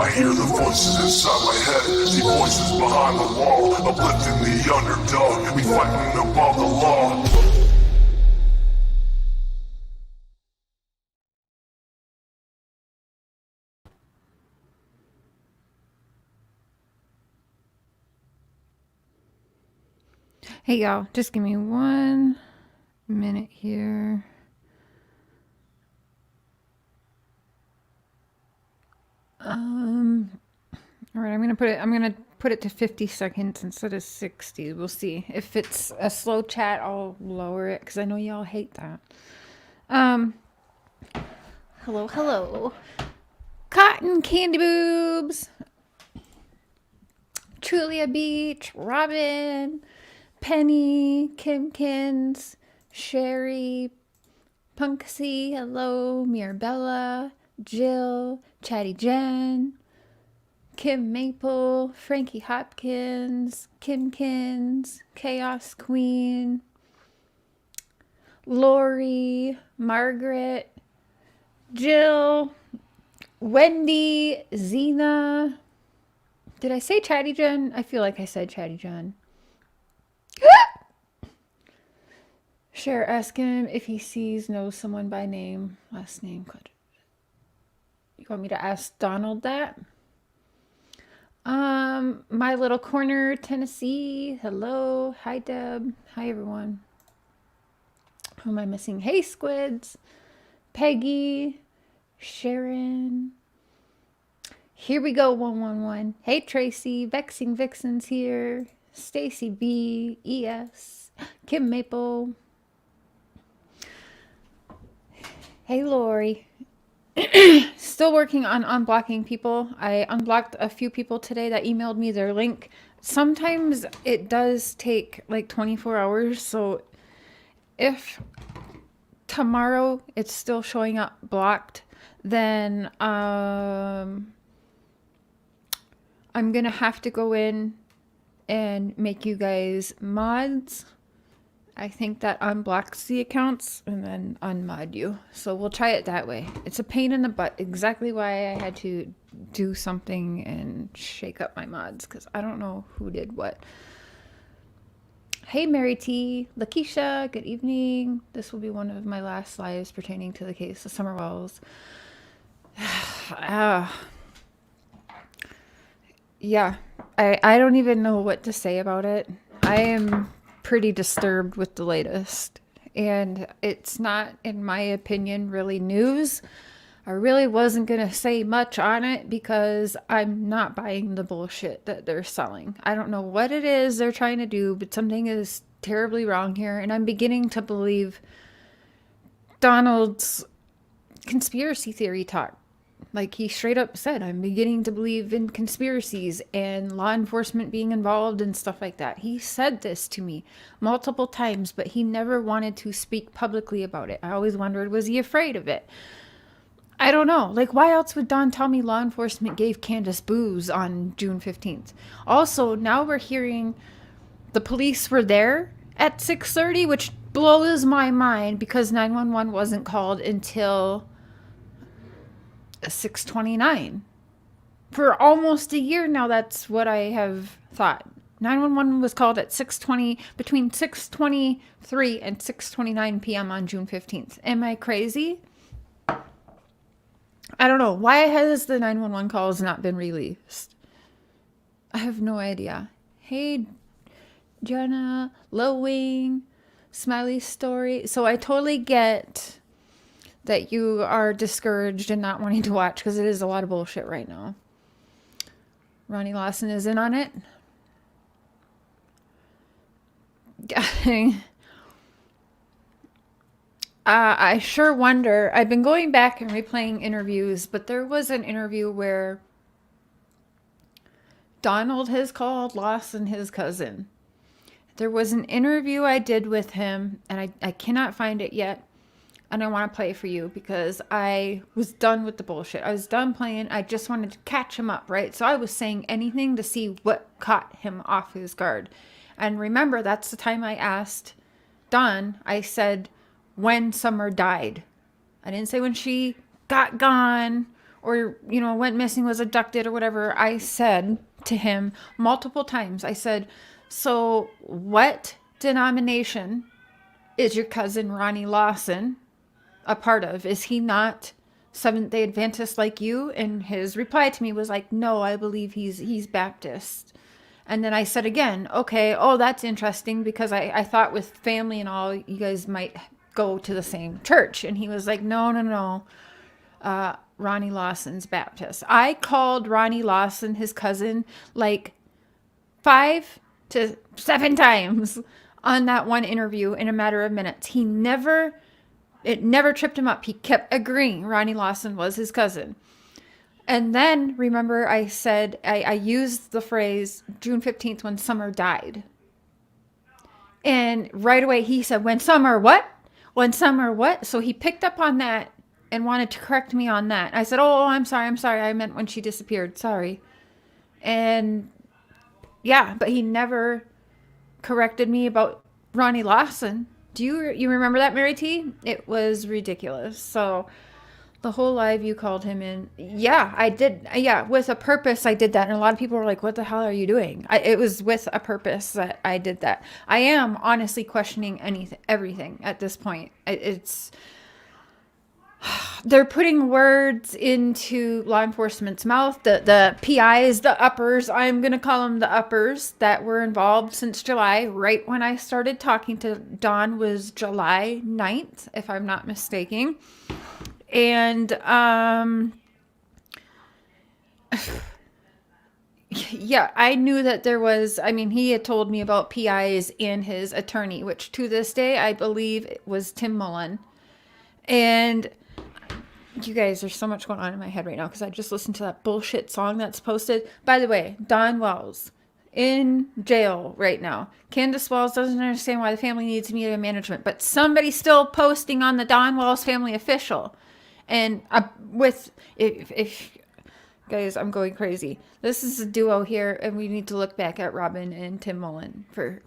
I hear the voices inside my head, see voices behind the wall, uplifting the underdog, we fighting above the law. Hey y'all, just give me 1 minute here. All right, I'm gonna put it to 50 seconds instead of 60. We'll see. If it's a slow chat, I'll lower it because I know y'all hate that. Hello. Cotton Candy Boobs. Trulia Beach, Robin, Penny, Kimkins, Sherry, Punksy, hello, Mirabella, Jill, Chatty Jen, Kim Maple, Frankie Hopkins, Kimkins, Chaos Queen, Lori, Margaret, Jill, Wendy, Zena. Did I say Chatty Jen? I feel like I said Chatty Jen. Cher, ask him if he knows someone by name, last name. You want me to ask Donald that? My Little Corner, Tennessee. Hello. Hi, Deb. Hi, everyone. Who am I missing? Hey, Squids. Peggy. Sharon. Here we go, 111. Hey, Tracy. Vexing Vixen's here. Stacy B. ES. Kim Maple. Hey, Lori. Still working on unblocking people. I unblocked a few people today that emailed me their link. Sometimes it does take like 24 hours. So if tomorrow it's still showing up blocked, then I'm going to have to go in and make you guys mods. I think that unblocks the accounts and then unmod you. So we'll try it that way. It's a pain in the butt. Exactly why I had to do something and shake up my mods because I don't know who did what. Hey, Mary T. Lakeisha, good evening. This will be one of my last lives pertaining to the case of Summerwells. Yeah, I don't even know what to say about it. I am pretty disturbed with the latest, and it's not, in my opinion, really news. I really wasn't gonna say much on it because I'm not buying the bullshit that they're selling. I don't know what it is they're trying to do, but something is terribly wrong here, and I'm beginning to believe Donald's conspiracy theory talk. Like he straight up said, I'm beginning to believe in conspiracies and law enforcement being involved and stuff like that. He said this to me multiple times, but he never wanted to speak publicly about it. I always wondered, was he afraid of it? I don't know. Like, why else would Don tell me law enforcement gave Candace booze on June 15th? Also, now we're hearing the police were there at 6:30, which blows my mind because 911 wasn't called until 6:29. For almost a year now, that's what I have thought. 911 was called at 6:20, between 6:23 and 6:29 p.m. on June 15th. Am I crazy? I don't know. Why has the 911 calls not been released? I have no idea. Hey, Jenna, Low Wing, Smiley Story. So I totally get that you are discouraged and not wanting to watch because it is a lot of bullshit right now. Ronnie Lawson is in on it. I sure wonder. I've been going back and replaying interviews, but there was an interview where Donald has called Lawson his cousin. There was an interview I did with him, and I cannot find it yet. And I want to play for you because I was done with the bullshit. I was done playing. I just wanted to catch him up, right? So I was saying anything to see what caught him off his guard. And remember, that's the time I asked Dawn, I said, when Summer died. I didn't say when she got gone or, went missing, was abducted or whatever, I said to him multiple times, I said, so what denomination is your cousin Ronnie Lawson a part of? Is he not Seventh-day Adventist like you? And his reply to me was like, no, I believe he's Baptist. And then I said again, okay, oh, that's interesting, because I thought with family and all, you guys might go to the same church. And he was like, no. Ronnie Lawson's Baptist. I called Ronnie Lawson, his cousin, like 5 to 7 times on that one interview in a matter of minutes. It never tripped him up. He kept agreeing Ronnie Lawson was his cousin. And then, remember, I said, I used the phrase June 15th when Summer died. And right away he said, when Summer what? When Summer what? So he picked up on that and wanted to correct me on that. I said, oh, I'm sorry. I meant when she disappeared. Sorry. And yeah, but he never corrected me about Ronnie Lawson. Do you remember that, Mary T? It was ridiculous. So the whole live you called him in. Yeah, I did. Yeah, with a purpose I did that. And a lot of people were like, what the hell are you doing? It was with a purpose that I did that. I am honestly questioning everything at this point. They're putting words into law enforcement's mouth. The PIs, the uppers, I'm going to call them the uppers, that were involved since July. Right when I started talking to Dawn was July 9th, if I'm not mistaken. And, yeah, I knew that there was, he had told me about PIs and his attorney, which to this day, I believe it was Tim Mullen. And you guys, there's so much going on in my head right now because I just listened to that bullshit song that's posted. By the way, Don Wells in jail right now. Candace Wells doesn't understand why the family needs media management, but somebody's still posting on the Don Wells family official. And if guys, I'm going crazy. This is a duo here, and we need to look back at Robin and Tim Mullen for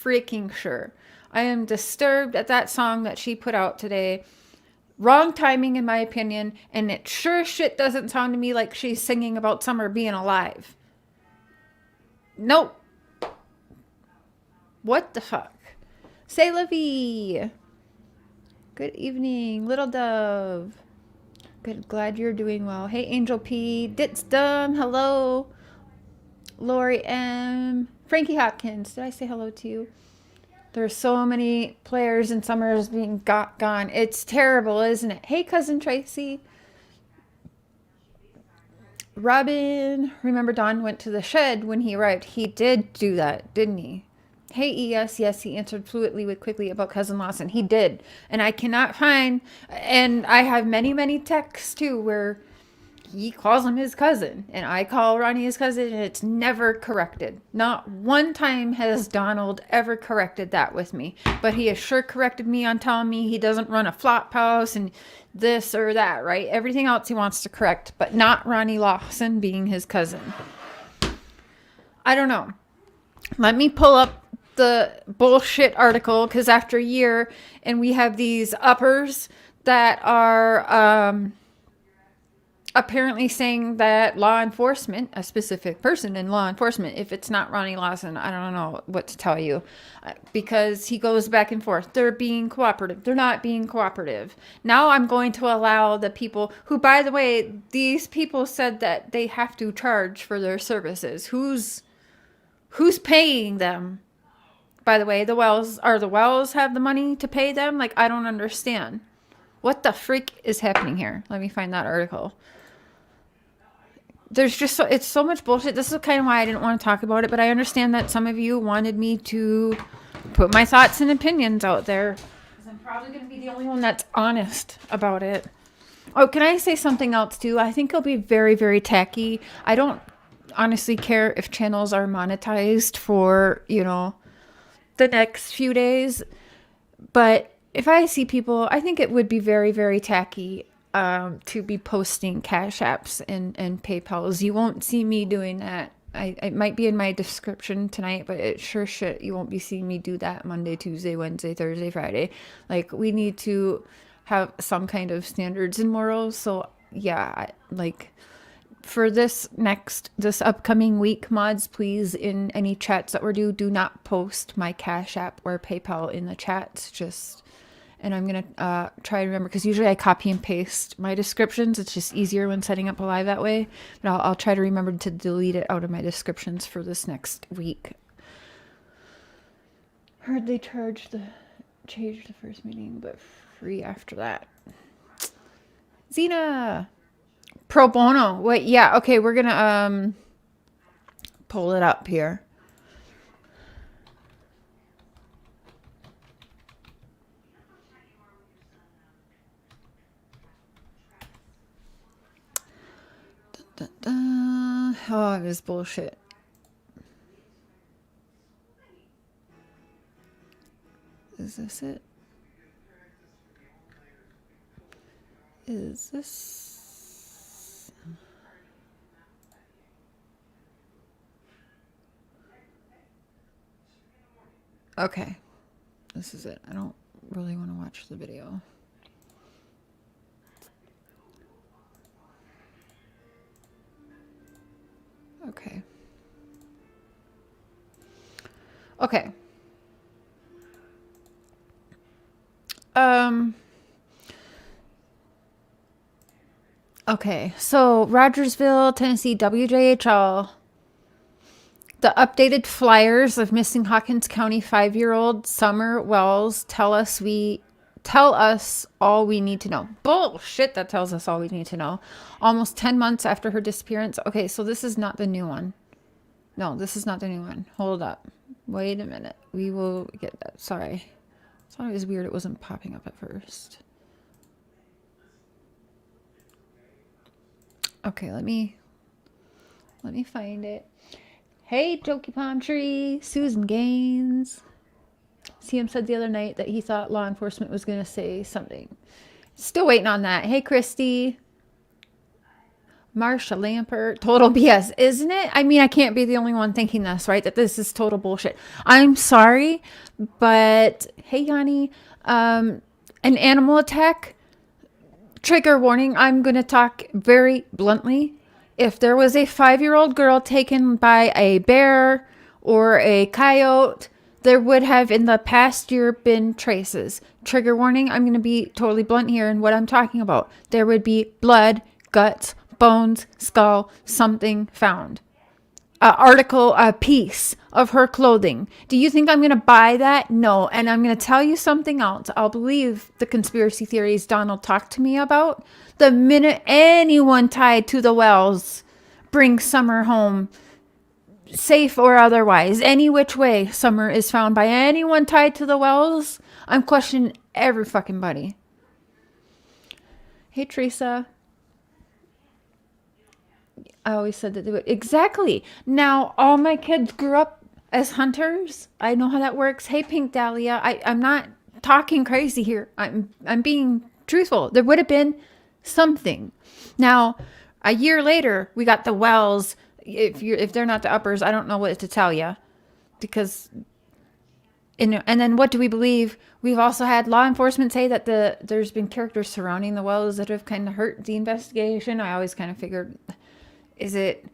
freaking sure. I am disturbed at that song that she put out today. Wrong timing, in my opinion, and it sure shit doesn't sound to me like she's singing about Summer being alive. Nope. What the fuck? Say la vie. Good evening, little dove. Good, glad you're doing well. Hey, Angel P. Dit's dumb. Hello. Lori M. Frankie Hopkins. Did I say hello to you? There's so many players in Summers being gone. It's terrible, isn't it? Hey, Cousin Tracy. Robin, remember Don went to the shed when he arrived. He did do that, didn't he? Hey, ES, yes, he answered fluently with quickly about Cousin Lawson. He did. And I cannot find, and I have many, many texts too where he calls him his cousin, and I call Ronnie his cousin, and it's never corrected. Not one time has Donald ever corrected that with me, but he has sure corrected me on telling me he doesn't run a flop house and this or that, right? Everything else he wants to correct, but not Ronnie Lawson being his cousin. I don't know. Let me pull up the bullshit article, because after a year, and we have these uppers that are, apparently saying that law enforcement, a specific person in law enforcement, if it's not Ronnie Lawson, I don't know what to tell you, because he goes back and forth. They're being cooperative. They're not being cooperative. Now I'm going to allow the people who, by the way, these people said that they have to charge for their services. Who's paying them? By the way, the Wells have the money to pay them? Like, I don't understand. What the freak is happening here? Let me find that article. There's just it's so much bullshit. This is kind of why I didn't want to talk about it, but I understand that some of you wanted me to put my thoughts and opinions out there, because I'm probably going to be the only one that's honest about it. Oh, can I say something else too? I think it'll be very, very tacky. I don't honestly care if channels are monetized for, the next few days, but if I see people, I think it would be very, very tacky to be posting Cash Apps and PayPals. You won't see me doing that. It might be in my description tonight, but it sure shit, you won't be seeing me do that Monday, Tuesday, Wednesday, Thursday, Friday. Like, we need to have some kind of standards and morals. So like for this upcoming week, mods, please, in any chats that we're do not post my Cash App or PayPal in the chats. And I'm going to try to remember, because usually I copy and paste my descriptions. It's just easier when setting up a live that way. But I'll try to remember to delete it out of my descriptions for this next week. Heard they change the first meeting, but free after that. Xena! Pro bono. Wait, yeah, okay, we're going to pull it up here. Oh, it was bullshit. Is this it? Is this? Okay. This is it. I don't really want to watch the video. Okay. Okay. Okay, so Rogersville, Tennessee, WJHL. The updated flyers of missing Hawkins County 5-year-old Summer Wells tell us all we need to know. Bullshit, that tells us all we need to know. Almost 10 months after her disappearance. Okay, so this is not the new one. No, this is not the new one. Hold up. Wait a minute. We will get that. Sorry. I thought it was weird it wasn't popping up at first. Okay, let me find it. Hey, Jokey Palm Tree, Susan Gaines. CM said the other night that he thought law enforcement was going to say something. Still waiting on that. Hey, Christy. Marsha Lampert. Total BS, isn't it? I mean, I can't be the only one thinking this, right? That this is total bullshit. I'm sorry, but hey, Yanni. An animal attack. Trigger warning. I'm going to talk very bluntly. If there was a 5-year-old girl taken by a bear or a coyote, there would have in the past year been traces. Trigger warning, I'm going to be totally blunt here in what I'm talking about. There would be blood, guts, bones, skull, something found. A piece of her clothing. Do you think I'm going to buy that? No. And I'm going to tell you something else. I'll believe the conspiracy theories Donald talked to me about. The minute anyone tied to the Wells brings Summer home, safe or otherwise, any which way Summer is found by anyone tied to the Wells, I'm questioning every fucking buddy. Hey, Teresa. I always said that they would. Exactly. Now, all my kids grew up as hunters. I know how that works. Hey, Pink Dahlia. I'm not talking crazy here. I'm being truthful. There would have been something. Now, a year later, we got the Wells. If they're not the uppers, I don't know what to tell you. Because, and then what do we believe? We've also had law enforcement say that there's been characters surrounding the Wells that have kind of hurt the investigation. I always kind of figured... Is it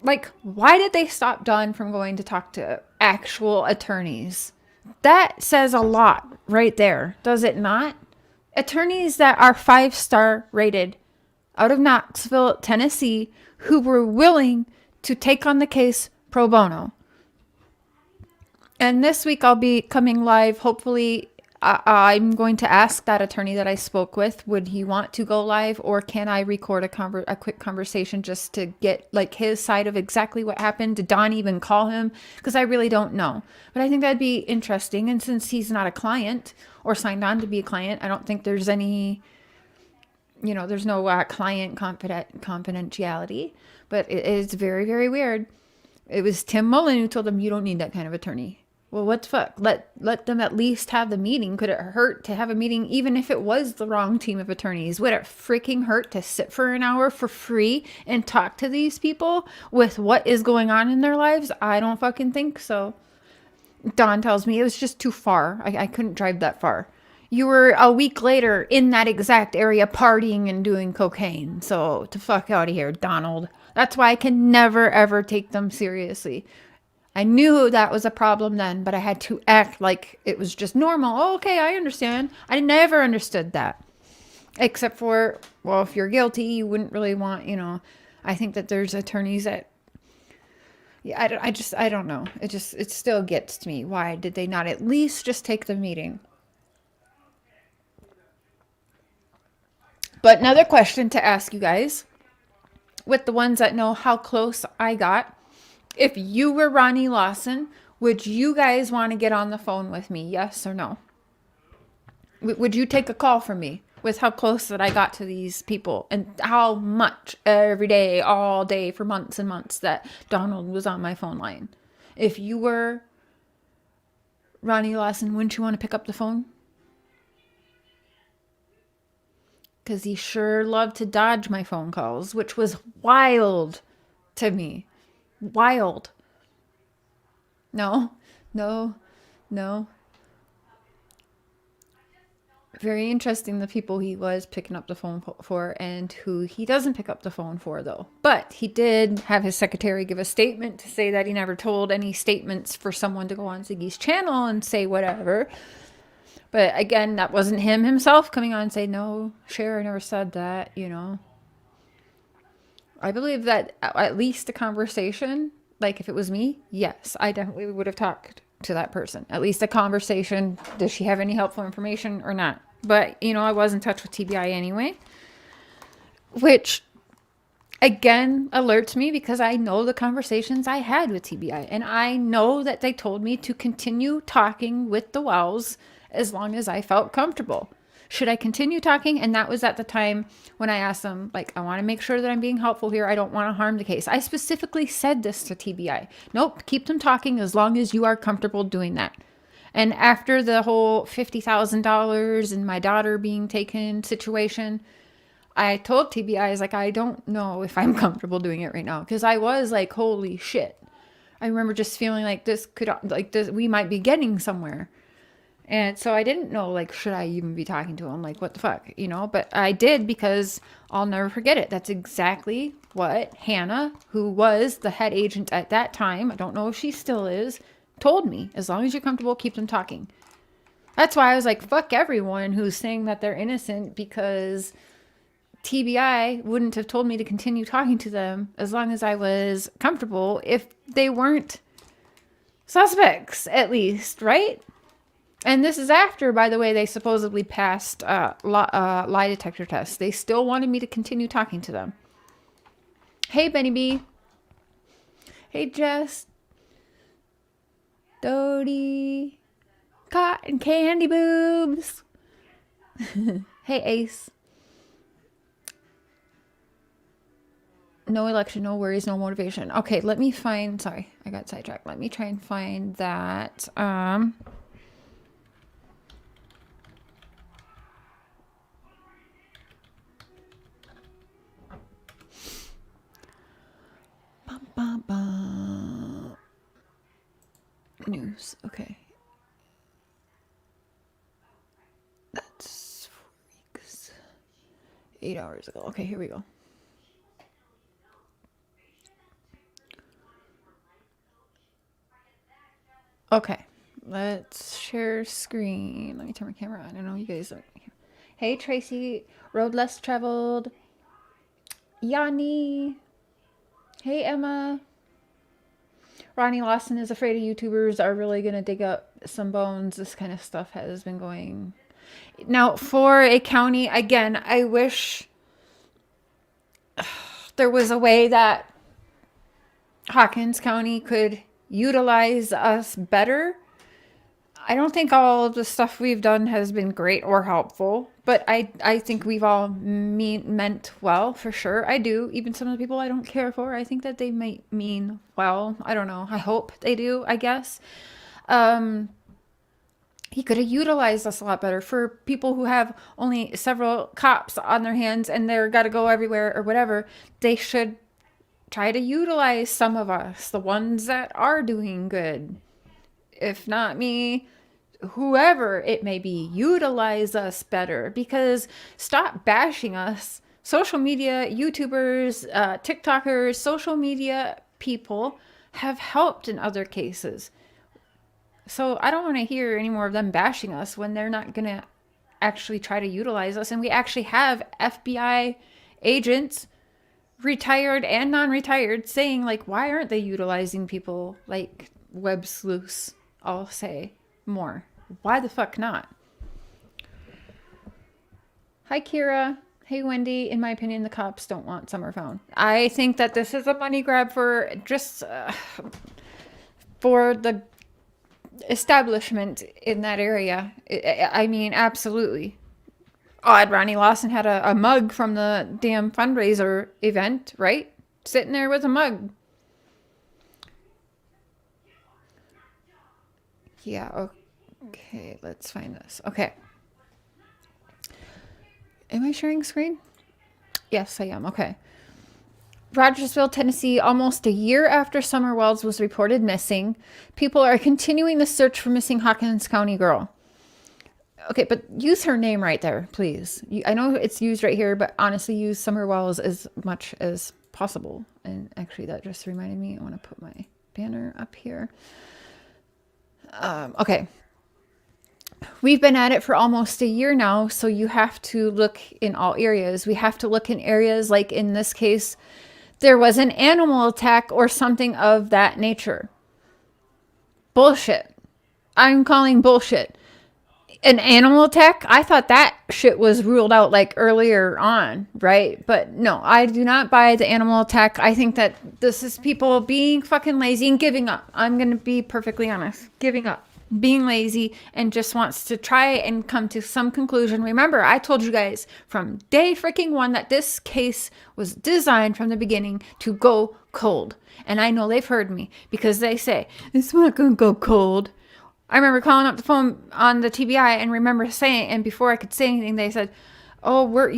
like, why did they stop Dawn from going to talk to actual attorneys? That says a lot right there, does it not? Attorneys that are 5-star rated out of Knoxville, Tennessee, who were willing to take on the case pro bono. And this week I'll be coming live, hopefully. I'm going to ask that attorney that I spoke with, would he want to go live, or can I record a quick conversation just to get like his side of exactly what happened? Did Don even call him? Because I really don't know. But I think that'd be interesting. And since he's not a client or signed on to be a client, I don't think there's any, there's no client confidentiality. But it is very, very weird. It was Tim Mullen who told him, you don't need that kind of attorney. Well, what the fuck? Let them at least have the meeting. Could it hurt to have a meeting, even if it was the wrong team of attorneys? Would it freaking hurt to sit for an hour for free and talk to these people with what is going on in their lives? I don't fucking think so. Don tells me it was just too far. I couldn't drive that far. You were a week later in that exact area partying and doing cocaine. So, to fuck out of here, Donald. That's why I can never, ever take them seriously. I knew that was a problem then, but I had to act like it was just normal. Oh, okay, I understand. I never understood that. Except for, well, if you're guilty, you wouldn't really want, I think that there's attorneys that, yeah, I don't know. It still gets to me. Why did they not at least just take the meeting? But another question to ask you guys, with the ones that know how close I got, if you were Ronnie Lawson, would you guys want to get on the phone with me? Yes or no? Would you take a call from me with how close that I got to these people and how much every day, all day for months and months that Donald was on my phone line? If you were Ronnie Lawson, wouldn't you want to pick up the phone? Because he sure loved to dodge my phone calls, which was wild to me. Wild. No. Very interesting, the people he was picking up the phone for and who he doesn't pick up the phone for, though. But he did have his secretary give a statement to say that he never told any statements for someone to go on Ziggy's channel and say whatever. But again, that wasn't him himself coming on and say, no, Cher, I never said that, I believe that at least a conversation, like if it was me, yes, I definitely would have talked to that person. At least a conversation. Does she have any helpful information or not? But, I was in touch with TBI anyway, which again alerts me because I know the conversations I had with TBI, and I know that they told me to continue talking with the Wells as long as I felt comfortable. Should I continue talking? And that was at the time when I asked them, I want to make sure that I'm being helpful here. I don't want to harm the case. I specifically said this to TBI. Nope, keep them talking as long as you are comfortable doing that. And after the whole $50,000 and my daughter being taken situation, I told TBI, I was like, I don't know if I'm comfortable doing it right now. Because I was like, holy shit. I remember just feeling like this, we might be getting somewhere. And so I didn't know, should I even be talking to him? What the fuck, But I did because I'll never forget it. That's exactly what Hannah, who was the head agent at that time, I don't know if she still is, told me. As long as you're comfortable, keep them talking. That's why I was like, fuck everyone who's saying that they're innocent because TBI wouldn't have told me to continue talking to them as long as I was comfortable if they weren't suspects, at least, right? And this is after, by the way, they supposedly passed lie detector tests. They still wanted me to continue talking to them. Hey, Benny B. Hey, Jess. Dodie. Cotton candy boobs. Hey, Ace. No election, no worries, no motivation. Okay, let me find... Sorry, I got sidetracked. Let me try and find that... News. Okay. That's 4 weeks. 8 hours ago. Okay, here we go. Okay. Let's share screen. Let me turn my camera on. I know you guys don't. Hey, Tracy. Road less traveled. Yanni. Hey, Emma. Ronnie Lawson is afraid of YouTubers are really going to dig up some bones. This kind of stuff has been going. Now, for a county, again, I wish there was a way that Hawkins County could utilize us better. I don't think all of the stuff we've done has been great or helpful, but I think we've all meant well, for sure. I do. Even some of the people I don't care for, I think that they might mean well. I don't know. I hope they do, I guess. He could have utilized us a lot better. For people who have only several cops on their hands and they're got to go everywhere or whatever, they should try to utilize some of us, the ones that are doing good. If not me, whoever it may be, utilize us better, because stop bashing us. Social media, YouTubers, TikTokers, social media people have helped in other cases. So I don't want to hear any more of them bashing us when they're not going to actually try to utilize us. And we actually have FBI agents, retired and non-retired, saying, like, why aren't they utilizing people like web sleuths? I'll say more. Why the fuck not? Hi, Kira. Hey, Wendy. In my opinion, the cops don't want Summer found. I think that this is a money grab for just for the establishment in that area. I mean, absolutely. Odd, Ronnie Lawson had a mug from the damn fundraiser event, right? Sitting there with a mug. Yeah, okay, let's find this. Okay. Am I sharing screen? Yes, I am. Okay. Rogersville, Tennessee, almost a year after Summer Wells was reported missing, people are continuing the search for missing Hawkins County girl. Okay, but use her name right there, please. I know it's used right here, but honestly, use Summer Wells as much as possible. And actually, that just reminded me, I want to put my banner up here. Okay. We've been at it for almost a year now, so you have to look in all areas. We have to look in areas like, in this case, there was an animal attack or something of that nature. Bullshit. I'm calling bullshit. An animal attack? I thought that shit was ruled out like earlier on, right? But no, I do not buy the animal attack. I think that this is people being fucking lazy and giving up. I'm going to be perfectly honest. Giving up. Being lazy and just wants to try and come to some conclusion. Remember, I told you guys from day freaking one that this case was designed from the beginning to go cold. And I know they've heard me because they say, it's not going to go cold. I remember calling up the phone on the TBI and remember saying, and before I could say anything, they said, oh, we're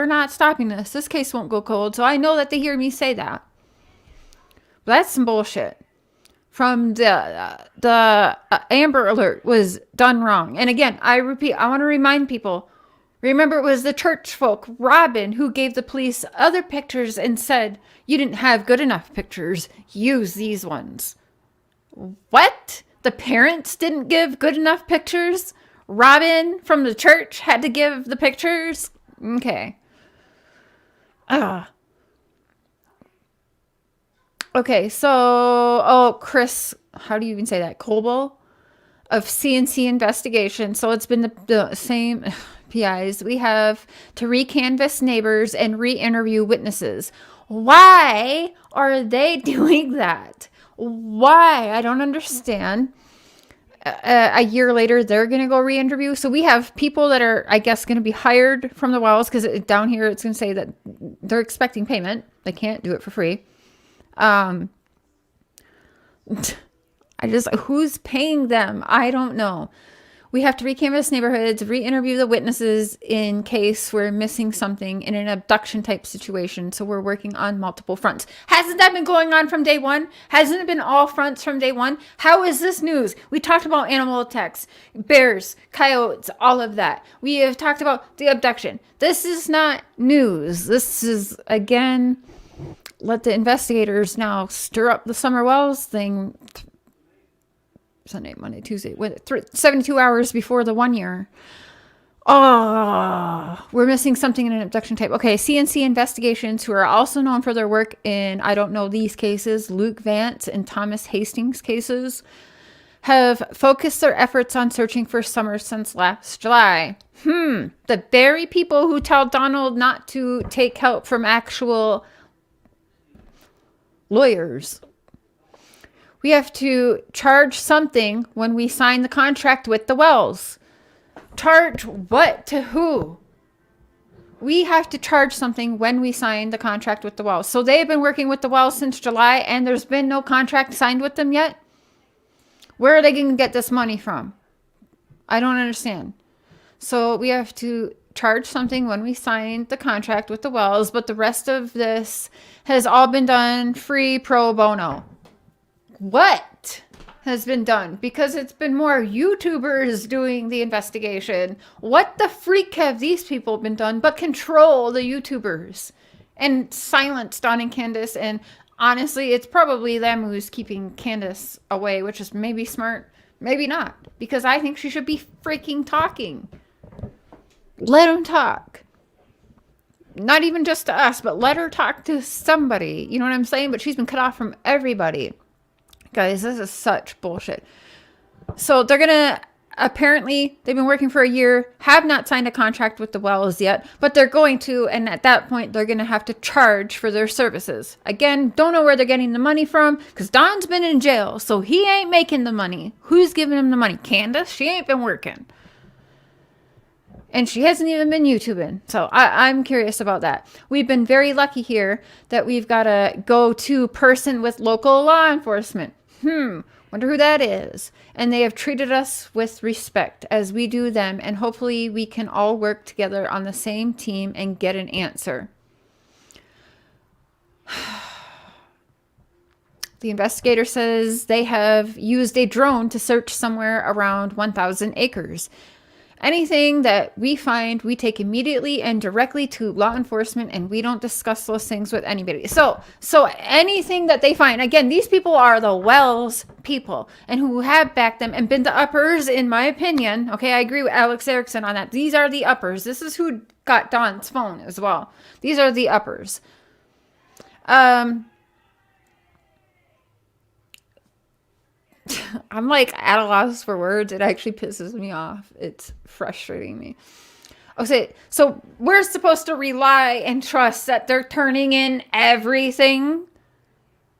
not stopping this. This case won't go cold. So I know that they hear me say that. But that's some bullshit. From the Amber Alert was done wrong. And again, I repeat, I want to remind people, remember it was the church folk, Robin, who gave the police other pictures and said, you didn't have good enough pictures. Use these ones. What? The parents didn't give good enough pictures? Robin from the church had to give the pictures? Okay. Okay, so, Chris, how do you even say that? Coble of CNC Investigation. So it's been the same PIs. We have to recanvass neighbors and re-interview witnesses. Why are they doing that? Why? I don't understand. A year later, they're going to go re-interview. So we have people that are, I guess, going to be hired from the Wells, because down here it's going to say that they're expecting payment. They can't do it for free. Who's paying them? I don't know. We have to recanvass neighborhoods, re-interview the witnesses in case we're missing something in an abduction type situation. So we're working on multiple fronts. Hasn't that been going on from day one? Hasn't it been all fronts from day one? How is this news? We talked about animal attacks, bears, coyotes, all of that. We have talked about the abduction. This is not news. This is, again, let the investigators now stir up the Summer Wells thing. Sunday, Monday, Tuesday, 72 hours before the 1 year. Oh, we're missing something in an abduction type. Okay, CNC Investigations, who are also known for their work in, I don't know these cases, Luke Vance and Thomas Hastings cases, have focused their efforts on searching for Summer since last July. The very people who tell Donald not to take help from actual lawyers. We have to charge something when we sign the contract with the Wells. Charge what to who? We have to charge something when we sign the contract with the Wells. So they've been working with the Wells since July and there's been no contract signed with them yet? Where are they going to get this money from? I don't understand. So we have to charge something when we sign the contract with the Wells, but the rest of this has all been done free pro bono. What? has been done because it's been more YouTubers doing the investigation. What the freak have these people been done but control the YouTubers and silence Dawn and Candace? And honestly, it's probably them who's keeping Candace away, which is maybe smart, maybe not, because I think she should be freaking talking. Let them talk. Not even just to us, but let her talk to somebody. You know what I'm saying? But she's been cut off from everybody. Guys, this is such bullshit. So they're going to, apparently, they've been working for a year, have not signed a contract with the Wells yet, but they're going to, and at that point, they're going to have to charge for their services. Again, don't know where they're getting the money from, because Don's been in jail, so he ain't making the money. Who's giving him the money? Candace? She ain't been working. And she hasn't even been YouTubing. So I'm curious about that. We've been very lucky here that we've got a go-to person with local law enforcement. Wonder who that is. And they have treated us with respect as we do them. And hopefully we can all work together on the same team and get an answer. The investigator says they have used a drone to search somewhere around 1,000 acres. Anything that we find, we take immediately and directly to law enforcement, and we don't discuss those things with anybody. So anything that they find, again, these people are the Wells people, and who have backed them and been the uppers, in my opinion. Okay, I agree with Alex Erickson on that. These are the uppers. This is who got Dawn's phone as well. These are the uppers. I'm like at a loss for words. It actually pisses me off. It's frustrating me. Okay, so we're supposed to rely and trust that they're turning in everything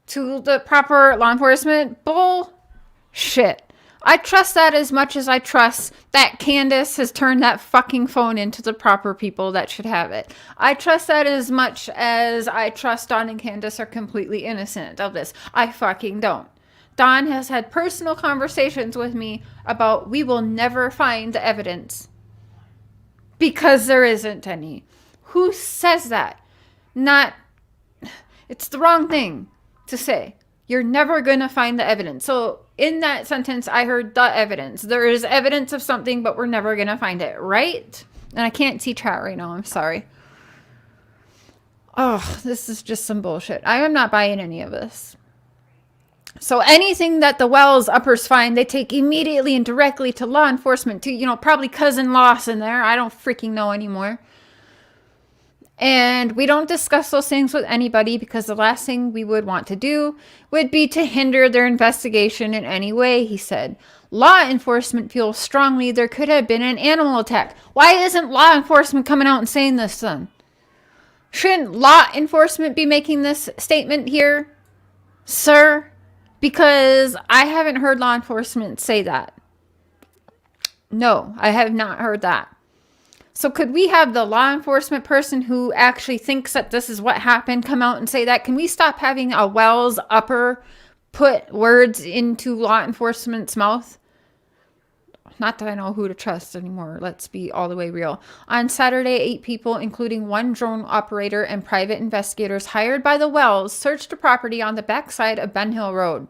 to the proper law enforcement. Bullshit. I trust that as much as I trust that Candace has turned that fucking phone into the proper people that should have it. I trust that as much as I trust Dawn and Candace are completely innocent of this. I fucking don't. Dawn has had personal conversations with me about we will never find the evidence because there isn't any. Who says that? It's the wrong thing to say. You're never going to find the evidence. So in that sentence, I heard the evidence. There is evidence of something, but we're never going to find it, right? And I can't see chat right now. I'm sorry. Oh, this is just some bullshit. I am not buying any of this. So anything that the Wells uppers find, they take immediately and directly to law enforcement, to, probably cousin Lawson there. I don't freaking know anymore. And we don't discuss those things with anybody because the last thing we would want to do would be to hinder their investigation in any way, he said. Law enforcement feels strongly there could have been an animal attack. Why isn't law enforcement coming out and saying this then? Shouldn't law enforcement be making this statement here, sir? Because I haven't heard law enforcement say that. No, I have not heard that. So could we have the law enforcement person who actually thinks that this is what happened come out and say that? Can we stop having a Wells upper put words into law enforcement's mouth? Not that I know who to trust anymore. Let's be all the way real. On Saturday, 8 people, including one drone operator and private investigators hired by the Wells, searched a property on the backside of Ben Hill Road.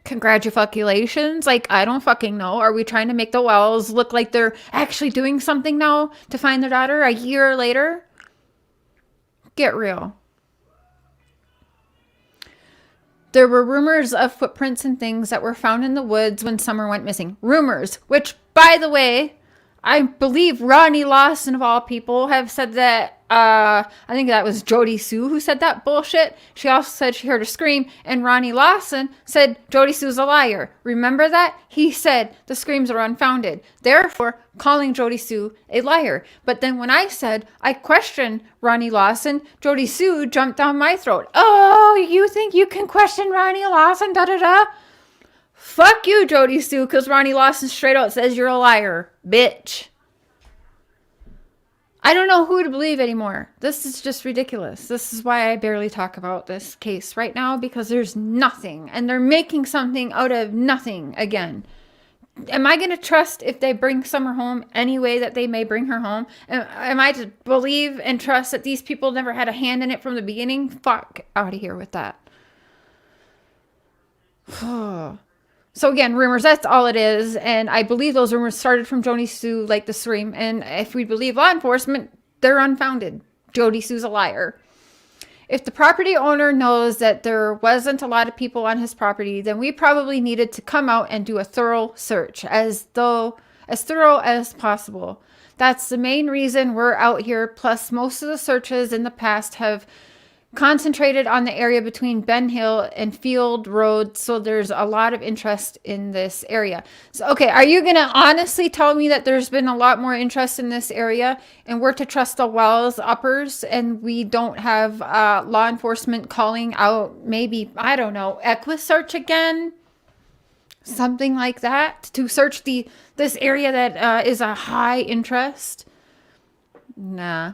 Congratulations. I don't fucking know. Are we trying to make the Wells look like they're actually doing something now to find their daughter a year later? Get real. There were rumors of footprints and things that were found in the woods when Summer went missing. Rumors, which, by the way, I believe Ronnie Lawson, of all people, have said that, I think that was Jody Sue who said that bullshit. She also said she heard a scream, and Ronnie Lawson said Jody Sue's a liar. Remember that? He said the screams are unfounded, therefore calling Jody Sue a liar. But then when I said I questioned Ronnie Lawson, Jody Sue jumped down my throat. Oh, you think you can question Ronnie Lawson? Da-da-da. Fuck you, Jody Sue, because Ronnie Lawson straight out says you're a liar, bitch. I don't know who to believe anymore. This is just ridiculous. This is why I barely talk about this case right now, because there's nothing, and they're making something out of nothing again. Am I going to trust if they bring Summer home any way that they may bring her home? Am I to believe and trust that these people never had a hand in it from the beginning? Fuck out of here with that. So again, rumors, that's all it is. And I believe those rumors started from Jody Sue, like the stream. And if we believe law enforcement, they're unfounded. Jody Sue's a liar. If the property owner knows that there wasn't a lot of people on his property, then we probably needed to come out and do a thorough search, as thorough as possible. That's the main reason we're out here. Plus, most of the searches in the past have concentrated on the area between Ben Hill and Field Road, so there's a lot of interest in this area. So, okay, are you gonna honestly tell me that there's been a lot more interest in this area, and we're to trust the Wells uppers, and we don't have law enforcement calling out, maybe, I don't know, EquiSearch again? Something like that, to search this area that is a high interest? Nah.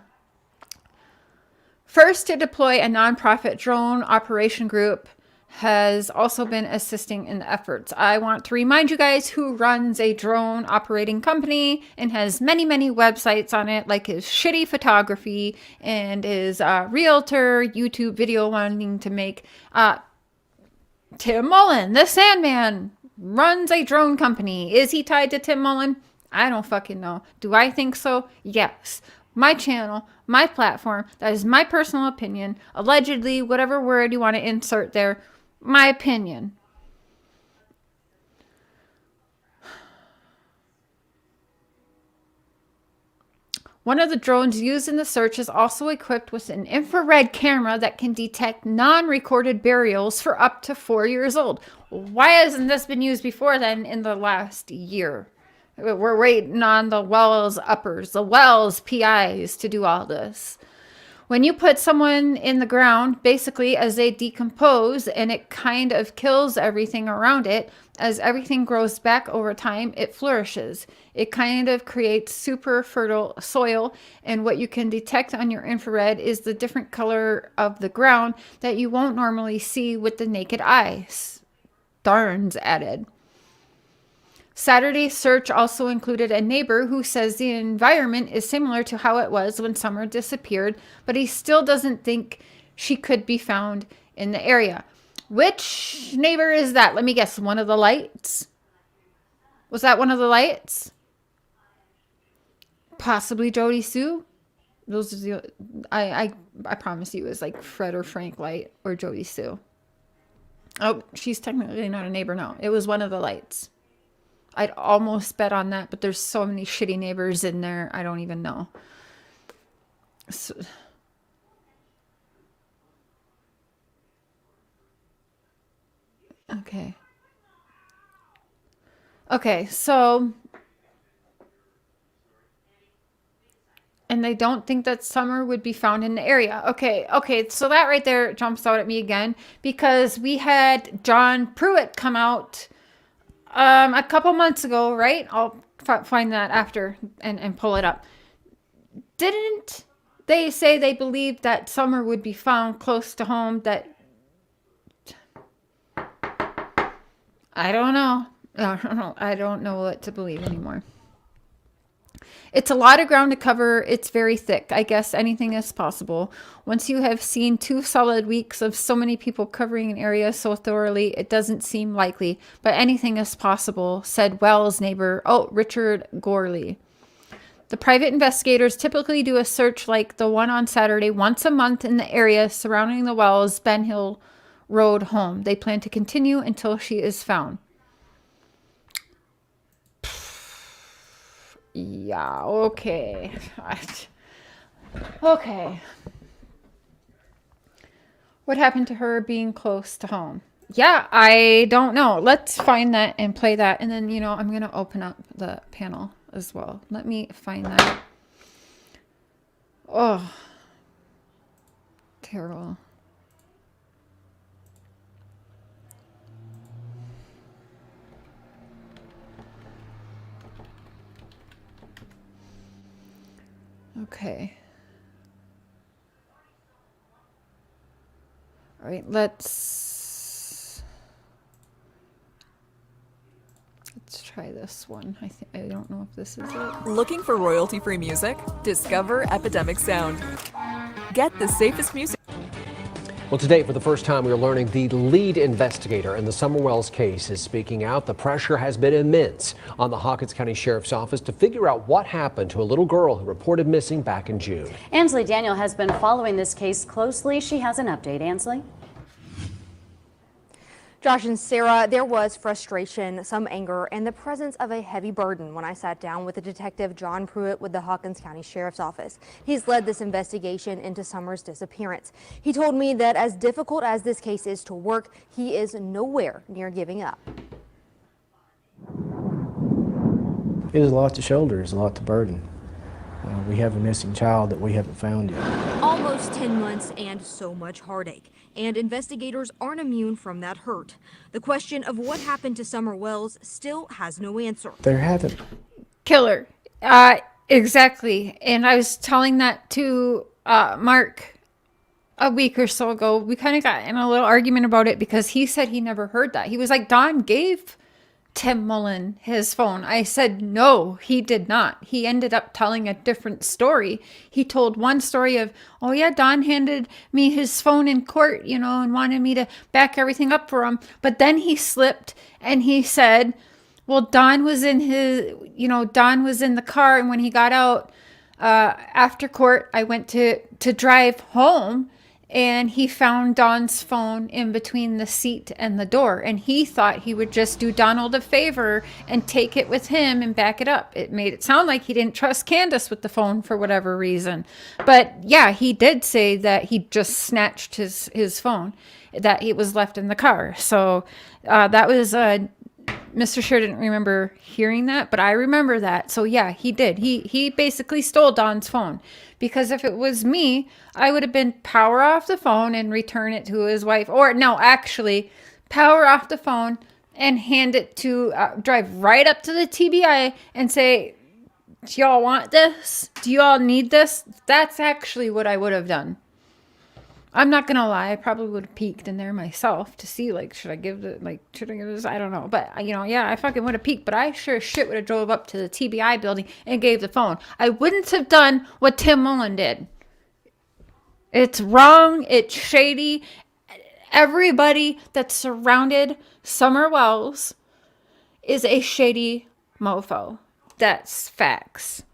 First to deploy a nonprofit drone operation group has also been assisting in the efforts. I want to remind you guys who runs a drone operating company and has many, many websites on it, like his shitty photography and his realtor YouTube video wanting to make. Tim Mullen, the Sandman, runs a drone company. Is he tied to Tim Mullen? I don't fucking know. Do I think so? Yes. My channel, my platform, that is my personal opinion. Allegedly, whatever word you want to insert there, my opinion. One of the drones used in the search is also equipped with an infrared camera that can detect non-recorded burials for up to 4 years old. Why hasn't this been used before then in the last year? We're waiting on the Wells uppers, the Wells PIs to do all this. When you put someone in the ground, basically as they decompose, and it kind of kills everything around it, as everything grows back over time, it flourishes. It kind of creates super fertile soil, and what you can detect on your infrared is the different color of the ground that you won't normally see with the naked eye. Darns added. Saturday's search also included a neighbor who says the environment is similar to how it was when Summer disappeared, but he still doesn't think she could be found in the area. Which neighbor is that? Let me guess. One of the lights? Was that one of the lights? Possibly Jody Sue? Those are the I promise you it was like Fred or Frank Light or Jody Sue. Oh, she's technically not a neighbor now. It was one of the lights. I'd almost bet on that, but there's so many shitty neighbors in there, I don't even know. So, okay. Okay, so... And they don't think that Summer would be found in the area. Okay, so that right there jumps out at me again, because we had John Pruitt come out a couple months ago, right? I'll find that after and pull it up. Didn't they say they believed that Summer would be found close to home? That I don't know. I don't know what to believe anymore. It's a lot of ground to cover. It's very thick. I guess anything is possible. Once you have seen 2 solid weeks of so many people covering an area so thoroughly, it doesn't seem likely. But anything is possible, said Wells' neighbor, Richard Gorley. The private investigators typically do a search like the one on Saturday once a month in the area surrounding the Wells Ben Hill Road home. They plan to continue until she is found. Yeah, okay. Okay. What happened to her being close to home? Yeah, I don't know. Let's find that and play that. And then, I'm going to open up the panel as well. Let me find that. Oh. Terrible. Okay. All right, let's try this one. I don't know if this is it. Looking for royalty-free music? Discover Epidemic Sound. Get the safest music. Well, today, for the first time, we're learning the lead investigator in the Summer Wells case is speaking out. The pressure has been immense on the Hawkins County Sheriff's Office to figure out what happened to a little girl who reported missing back in June. Ansley Daniel has been following this case closely. She has an update. Ansley? Josh and Sarah, there was frustration, some anger, and the presence of a heavy burden when I sat down with the detective John Pruitt with the Hawkins County Sheriff's Office. He's led this investigation into Summer's disappearance. He told me that as difficult as this case is to work, he is nowhere near giving up. It is a lot to shoulder, it's a lot to burden. We have a missing child that we haven't found yet. Almost 10 months and so much heartache. And investigators aren't immune from that hurt. The question of what happened to Summer Wells still has no answer. There haven't. Killer. Exactly. And I was telling that to Mark a week or so ago. We kind of got in a little argument about it because he said he never heard that. He was like, Don gave Tim Mullen his phone. I said, no, he did not. He ended up telling a different story. He told one story of, oh yeah, Don handed me his phone in court, and wanted me to back everything up for him. But then he slipped and he said, well, Don was in the car. And when he got out after court, I went to drive home. And he found Don's phone in between the seat and the door. And he thought he would just do Donald a favor and take it with him and back it up. It made it sound like he didn't trust Candace with the phone for whatever reason. But yeah, he did say that he just snatched his phone, that it was left in the car. So that was Mr. Sher didn't remember hearing that, but I remember that. So yeah, he did. He basically stole Don's phone. Because if it was me, I would have been power off the phone and return it to his wife. Or no, actually, power off the phone and hand it to, drive right up to the TBI and say, do y'all want this? Do y'all need this? That's actually what I would have done. I'm not going to lie. I probably would have peeked in there myself to see, should I give this? I don't know. But, yeah, I fucking would have peeked. But I sure as shit would have drove up to the TBI building and gave the phone. I wouldn't have done what Tim Mullen did. It's wrong. It's shady. Everybody that surrounded Summer Wells is a shady mofo. That's facts.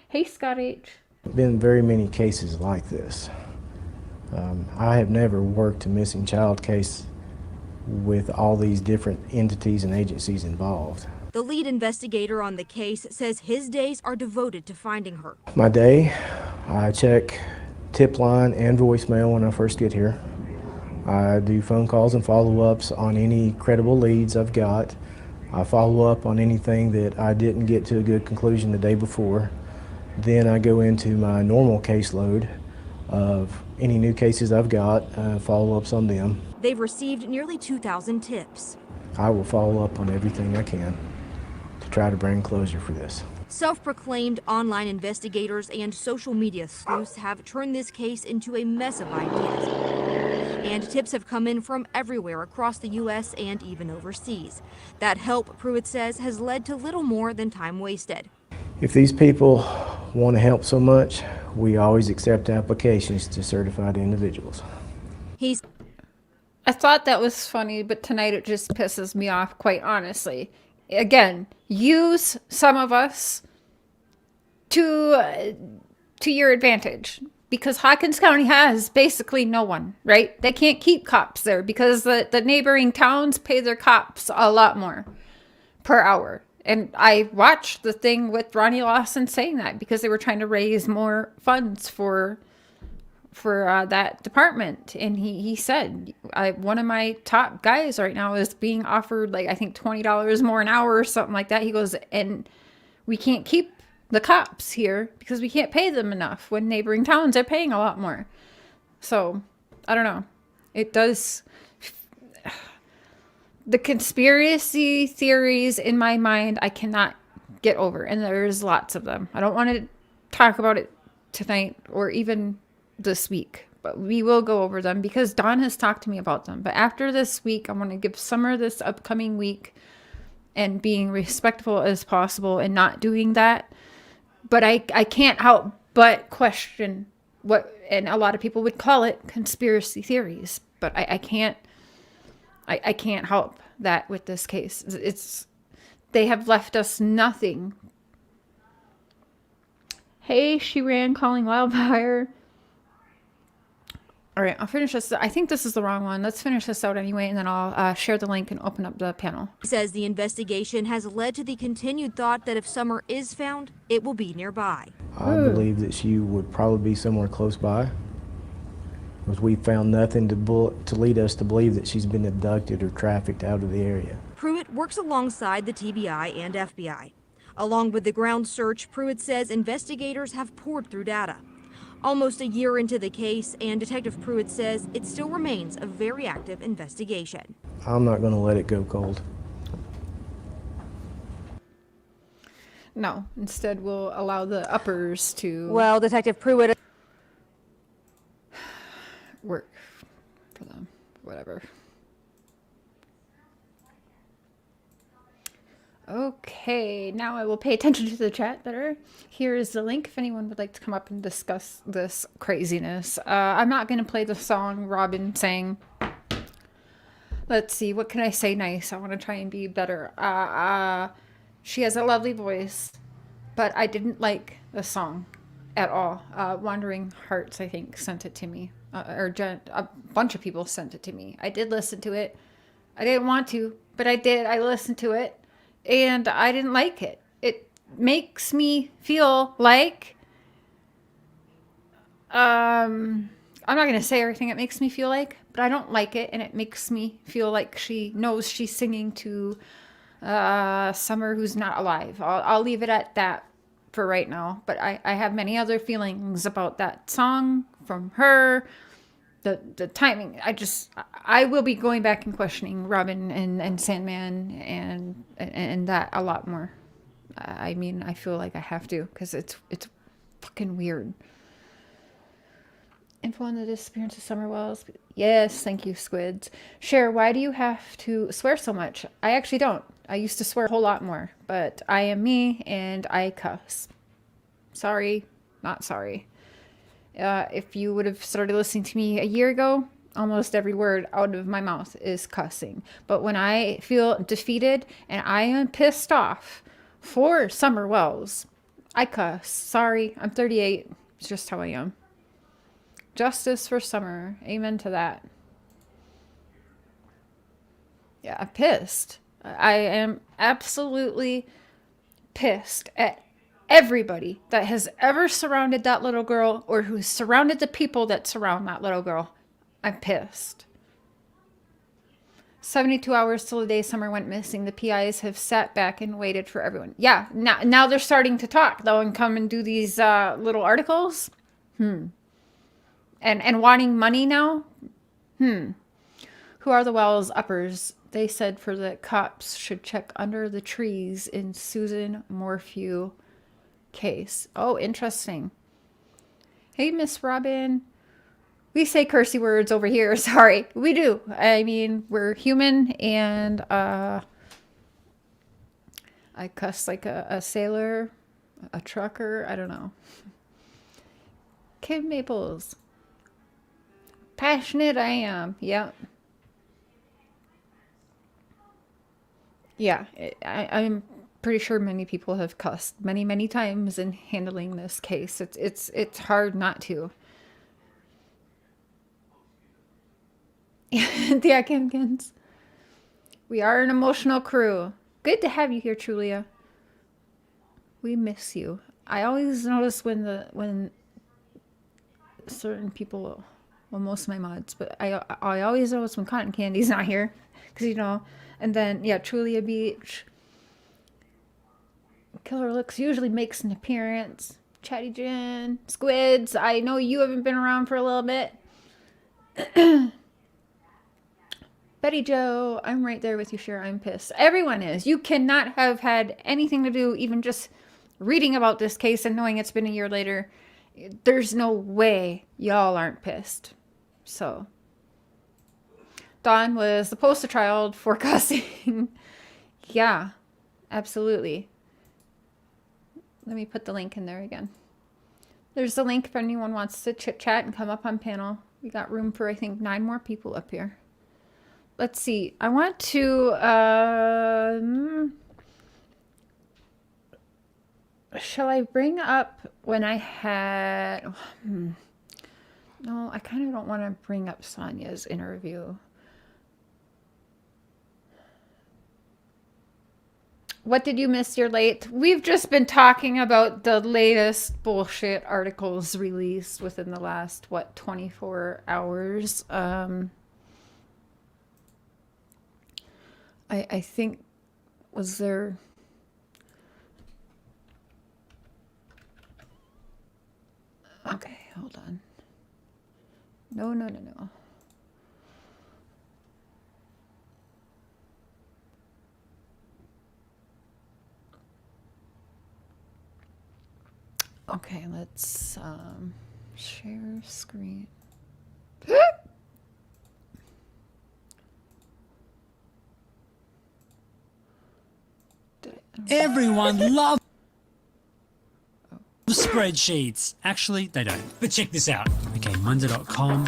Hey, Scott H. Been very many cases like this. I have never worked a missing child case with all these different entities and agencies involved. The lead investigator on the case says his days are devoted to finding her. My day, I check tip line and voicemail when I first get here. I do phone calls and follow-ups on any credible leads I've got. I follow up on anything that I didn't get to a good conclusion the day before. Then I go into my normal caseload of any new cases I've got, follow-ups on them. They've received nearly 2,000 tips. I will follow up on everything I can to try to bring closure for this. Self-proclaimed online investigators and social media sleuths have turned this case into a mess of ideas. And tips have come in from everywhere across the U.S. and even overseas. That help, Pruitt says, has led to little more than time wasted. If these people want to help so much, we always accept applications to certified individuals. I thought that was funny, but tonight it just pisses me off, quite honestly. Again, use some of us to your advantage. Because Hawkins County has basically no one, right? They can't keep cops there because the neighboring towns pay their cops a lot more per hour. And I watched the thing with Ronnie Lawson saying that because they were trying to raise more funds for that department. And he said, one of my top guys right now is being offered I think $20 more an hour or something like that. He goes, and we can't keep the cops here because we can't pay them enough when neighboring towns are paying a lot more. So I don't know. It does. The conspiracy theories in my mind, I cannot get over. And there's lots of them. I don't want to talk about it tonight or even this week. But we will go over them because Dawn has talked to me about them. But after this week, I want to give Summer this upcoming week and being respectful as possible and not doing that. But I can't help but question what And a lot of people would call it conspiracy theories, but I can't help that with this case. They have left us nothing. Hey, she ran calling wildfire. All right, I'll finish this. I think this is the wrong one. Let's finish this out anyway, and then I'll share the link and open up the panel. He says the investigation has led to the continued thought that if Summer is found, it will be nearby. I believe that she would probably be somewhere close by, because we found nothing to lead us to believe that she's been abducted or trafficked out of the area. Pruitt works alongside the TBI and FBI. Along with the ground search, Pruitt says investigators have poured through data. Almost a year into the case, and Detective Pruitt says it still remains a very active investigation. I'm not going to let it go cold. No, instead we'll allow the uppers to Well, Detective Pruitt work for them, whatever. Okay, now I will pay attention to the chat better. Here is the link if anyone would like to come up and discuss this craziness. I'm not going to play the song Robin sang. Let's see, what can I say nice? I want to try and be better. She has a lovely voice, but I didn't like the song at all. Wandering Hearts, I think, sent it to me. A bunch of people sent it to me. I did listen to it. I didn't want to, but I did. I listened to it. And I didn't like it. It makes me feel like, I'm not going to say everything it makes me feel like, but I don't like it. And it makes me feel like she knows she's singing to Summer who's not alive. I'll leave it at that for right now. But I have many other feelings about that song from her. The timing, I will be going back and questioning Robin and Sandman and that a lot more. I mean, I feel like I have to, because it's fucking weird. Info on the disappearance of Summer Wells. Yes, thank you, Squids. Cher, why do you have to swear so much? I actually don't. I used to swear a whole lot more, but I am me and I cuss. Sorry, not sorry. If you would have started listening to me a year ago, almost every word out of my mouth is cussing. But when I feel defeated and I am pissed off for Summer Wells, I cuss. Sorry, I'm 38. It's just how I am. Justice for Summer. Amen to that. Yeah, I'm pissed. I am absolutely pissed at everybody that has ever surrounded that little girl or who's surrounded the people that surround that little girl. I'm pissed. 72 hours till the day Summer went missing. The PIs have sat back and waited for everyone. Yeah, now they're starting to talk though and come and do these little articles. And wanting money now. Who are the Wells uppers? They said for the cops should check under the trees in Susan Morphew case. Oh, interesting. Hey, Miss Robin. We say cursey words over here. Sorry, we do. I mean, we're human, and I cuss like a sailor, a trucker. I don't know. Kim Maples. Passionate I am. Yep. Yeah, I'm pretty sure many people have cussed many times in handling this case. It's hard not to. The Atkins. We are an emotional crew. Good to have you here, Trulia. We miss you. I always notice when certain people, well, most of my mods, but I always notice when Cotton Candy's not here, because and then yeah, Trulia Beach. Killer Looks usually makes an appearance. Chatty Jen, Squids. I know you haven't been around for a little bit. Betty Joe, I'm right there with you, Cher. I'm pissed. Everyone is. You cannot have had anything to do, even just reading about this case and knowing it's been a year later. There's no way y'all aren't pissed. So, Dawn was the poster child for cussing. Yeah, absolutely. Let me put the link in there again. There's the link if anyone wants to chit chat and come up on panel. We got room for, I think, 9 more people up here. Let's see. I want to, shall I bring up when I had, no, I kind of don't want to bring up Sonia's interview. What did you miss? You're late. We've just been talking about the latest bullshit articles released within the last, 24 hours. I think, was there... Okay, hold on. No. Okay, let's share screen. Everyone loves spreadsheets. Actually, they don't. But check this out. Okay, Monday.com.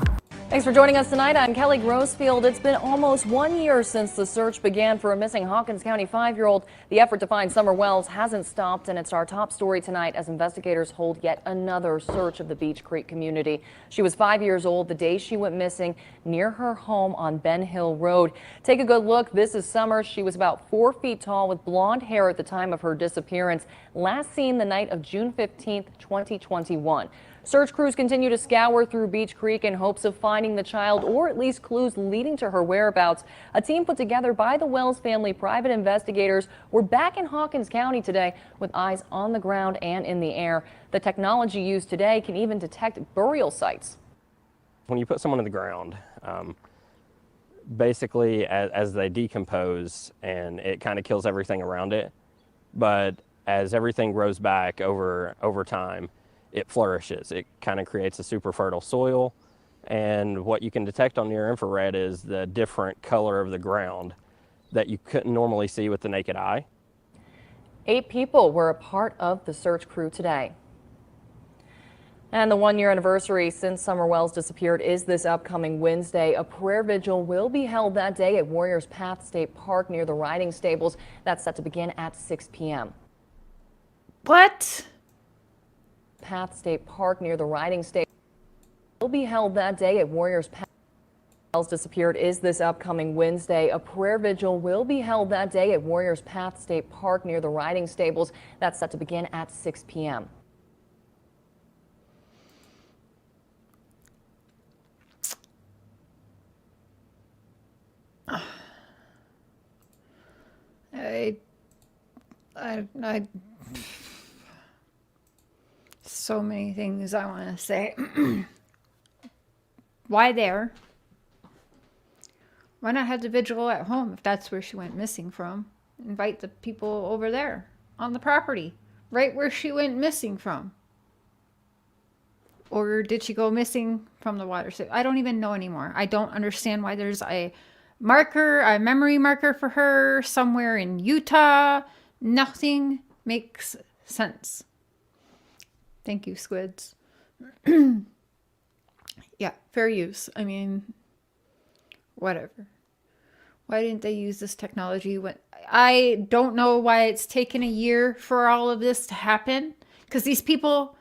Thanks for joining us tonight. I'm Kelly Grossfield. It's been almost 1 year since the search began for a missing Hawkins County 5-year-old. The effort to find Summer Wells hasn't stopped, and it's our top story tonight as investigators hold yet another search of the Beach Creek community. She was 5 years old the day she went missing near her home on Ben Hill Road. Take a good look. This is Summer. She was about 4 feet tall with blonde hair at the time of her disappearance. Last seen the night of June 15th, 2021. Search crews continue to scour through Beach Creek in hopes of finding the child or at least clues leading to her whereabouts. A team put together by the Wells family private investigators were back in Hawkins County today with eyes on the ground and in the air. The technology used today can even detect burial sites. When you put someone in the ground, basically as they decompose, and it kind of kills everything around it, but as everything grows back over time, it flourishes. It kind of creates a super fertile soil, and what you can detect on near infrared is the different color of the ground that you couldn't normally see with the naked eye. 8 people were a part of the search crew today. And the 1-year anniversary since Summer Wells disappeared is this upcoming Wednesday. A prayer vigil will be held that day at Warriors Path State Park near the riding stables. That's set to begin at 6 p.m. What? Path State Park near the riding stable will be held that day at Warriors Path. Wells disappeared is this upcoming Wednesday. A prayer vigil will be held that day at Warriors Path State Park near the riding stables. That's set to begin at 6 p.m. So many things I want to say. Why there? Why not have the vigil at home if that's where she went missing from? Invite the people over there on the property, right where she went missing from. Or did she go missing from the water? I don't even know anymore. I don't understand why there's a memory marker for her somewhere in Utah. Nothing makes sense. Thank you, squids. Yeah, fair use. I mean, whatever. Why didn't they use this technology? I don't know why it's taken a year for all of this to happen. Because these people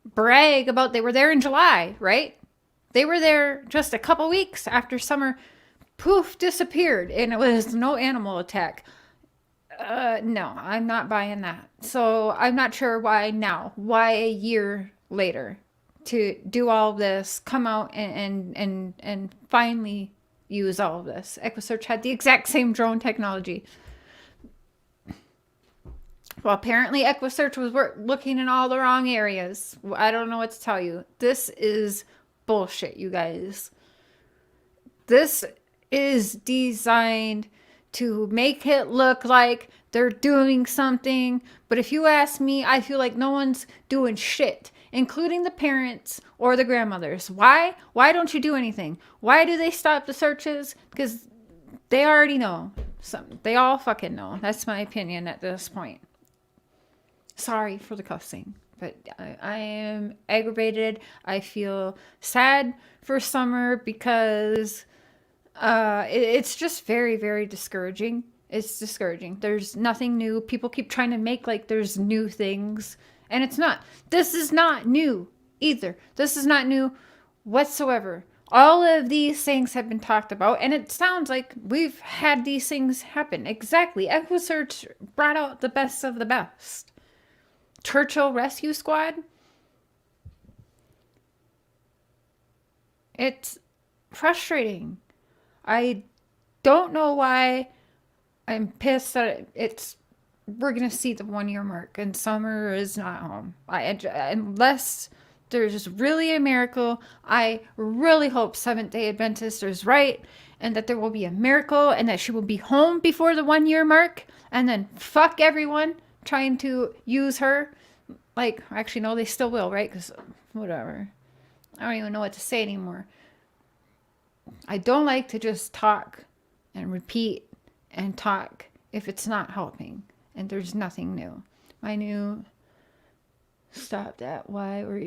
brag about they were there in July, right? They were there just a couple weeks after Summer poof disappeared, and it was no animal attack. No, I'm not buying that. So I'm not sure why now. Why a year later to do all this, come out and finally use all of this. EquiSearch had the exact same drone technology. Well, apparently EquiSearch was looking in all the wrong areas. I don't know what to tell you. This is bullshit, you guys. This is designed to make it look like they're doing something. But if you ask me, I feel like no one's doing shit, including the parents or the grandmothers. Why? Why don't you do anything? Why do they stop the searches? Because they already know. They all fucking know. That's my opinion at this point. Sorry for the cussing. But I am aggravated. I feel sad for Summer because it's just very, very discouraging. It's discouraging. There's nothing new. People keep trying to make like there's new things, and it's not. This is not new either. This is not new whatsoever. All of these things have been talked about, and it sounds like we've had these things happen. Exactly. EquiSearch brought out the best of the best. Churchill Rescue Squad. It's frustrating. I don't know why. I'm pissed that we're going to see the 1 year mark and Summer is not home. Unless there's really a miracle, I really hope Seventh-day Adventist is right and that there will be a miracle and that she will be home before the 1 year mark, and then fuck everyone trying to use her. Like, actually, no, they still will, right? Because whatever. I don't even know what to say anymore. I don't like to just talk and repeat and talk if it's not helping and there's nothing new. My new stop that why, or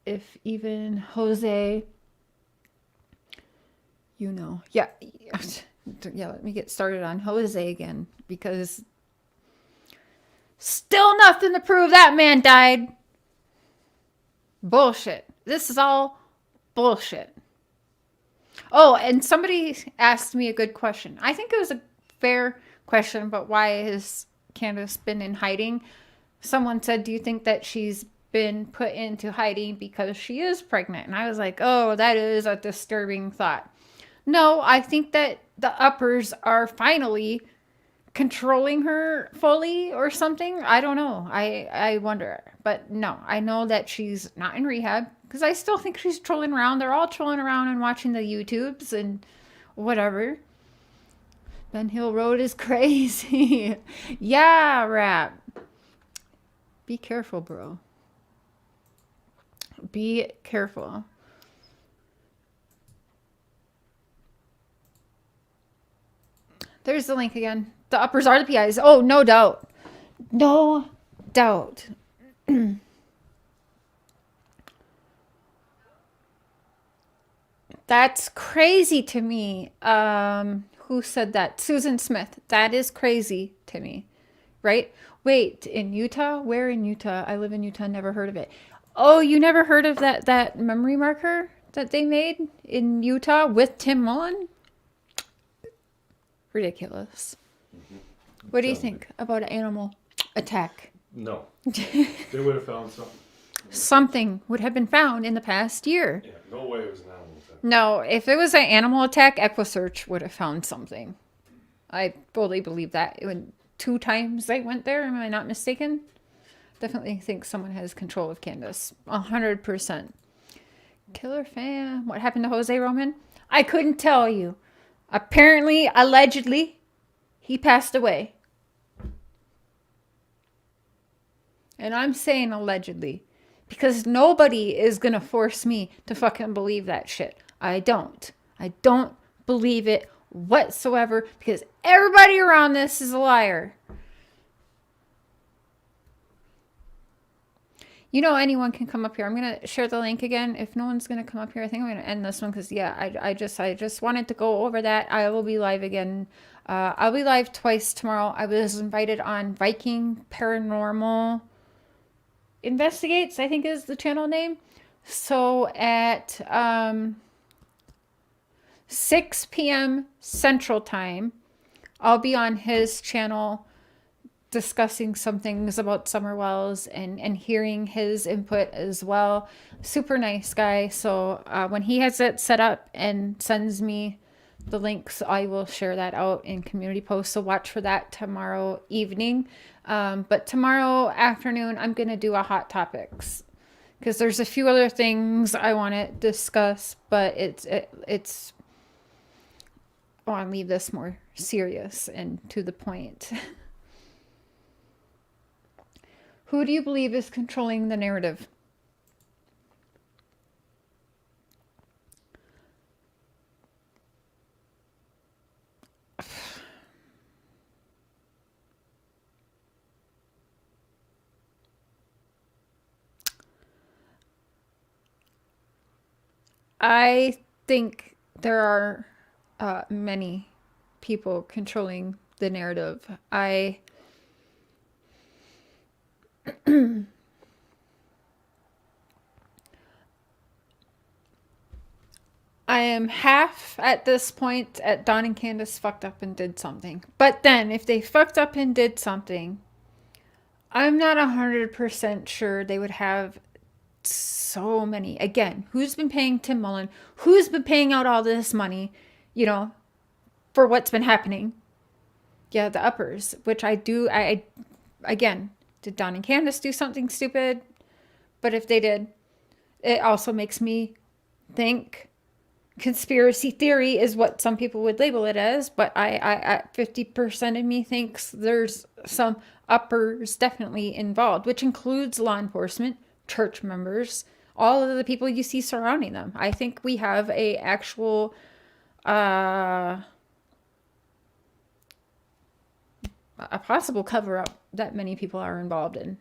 if even Jose, you know, yeah, let me get started on Jose again, because still nothing to prove that man died. Bullshit. This is all bullshit. Oh, and somebody asked me a good question. I think it was a fair question, but why has Candace been in hiding? Someone said, do you think that she's been put into hiding because she is pregnant? And I was like, oh, that is a disturbing thought. No, I think that the uppers are finally controlling her fully or something. I don't know. I wonder. But no, I know that she's not in rehab, because I still think she's trolling around. They're all trolling around and watching the YouTubes and whatever. Ben Hill Road is crazy. Yeah, rap. Be careful, bro. Be careful. There's the link again. The uppers are the PIs. Oh, no doubt. No doubt. That's crazy to me. Who said that? Susan Smith. That is crazy to me. Right? Wait, in Utah? Where in Utah? I live in Utah, never heard of it. Oh, you never heard of that memory marker that they made in Utah with Tim Mullen? Ridiculous. What do you think about an animal attack? No. They would have found something. Something would have been found in the past year. Yeah, no way it was an animal attack. No, if it was an animal attack, EquiSearch would have found something. I fully believe that. 2 times they went there, am I not mistaken? Definitely think someone has control of Candace. 100%. Killer fan. What happened to Jose Roman? I couldn't tell you. Apparently, allegedly, he passed away. And I'm saying allegedly, because nobody is going to force me to fucking believe that shit. I don't. I don't believe it whatsoever, because everybody around this is a liar. You know, anyone can come up here. I'm going to share the link again. If no one's going to come up here, I think I'm going to end this one, because, yeah, I just wanted to go over that. I will be live again. I'll be live twice tomorrow. I was invited on Viking Paranormal Investigates, I think is the channel name. So at 6 p.m. Central Time, I'll be on his channel discussing some things about Summer Wells and hearing his input as well. Super nice guy. So when he has it set up and sends me the links, I will share that out in community posts. So watch for that tomorrow evening. But tomorrow afternoon, I'm going to do a hot topics, because there's a few other things I want to discuss, but it's I want to leave this more serious and to the point. Who do you believe is controlling the narrative? I think there are many people controlling the narrative. I am half at this point at Don and Candace fucked up and did something. But then if they fucked up and did something, I'm not 100% sure they would have so many. Again, who's been paying Tim Mullen? Who's been paying out all this money, for what's been happening? Yeah, the uppers, which again, did Don and Candace do something stupid? But if they did, it also makes me think conspiracy theory is what some people would label it as, but I 50% of me thinks there's some uppers definitely involved, which includes law enforcement, church members, all of the people you see surrounding them. I think we have a actual a possible cover-up that many people are involved in.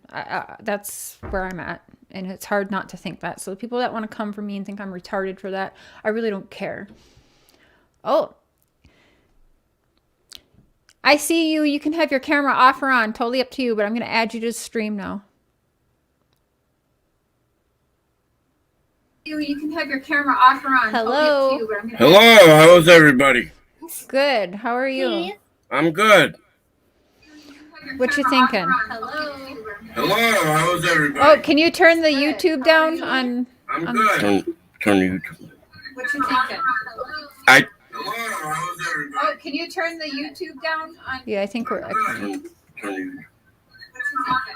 That's where I'm at, and it's hard not to think that. So the people that want to come for me and think I'm retarded for that, I really don't care. Oh, I see you. You can have your camera off or on. Totally up to you, but I'm going to add you to the stream now. You can have your camera off or on. Hello. Totally up to you, but I'm gonna Hello, how's everybody? Good. How are you? I'm good. What you thinking? Hello, how's everybody? Oh, can you turn the YouTube down on? I'm good. Turn YouTube. What you thinking? Hello, how's everybody? Oh, can you turn the YouTube down on? Yeah, I think we're. Turn YouTube. What you thinking?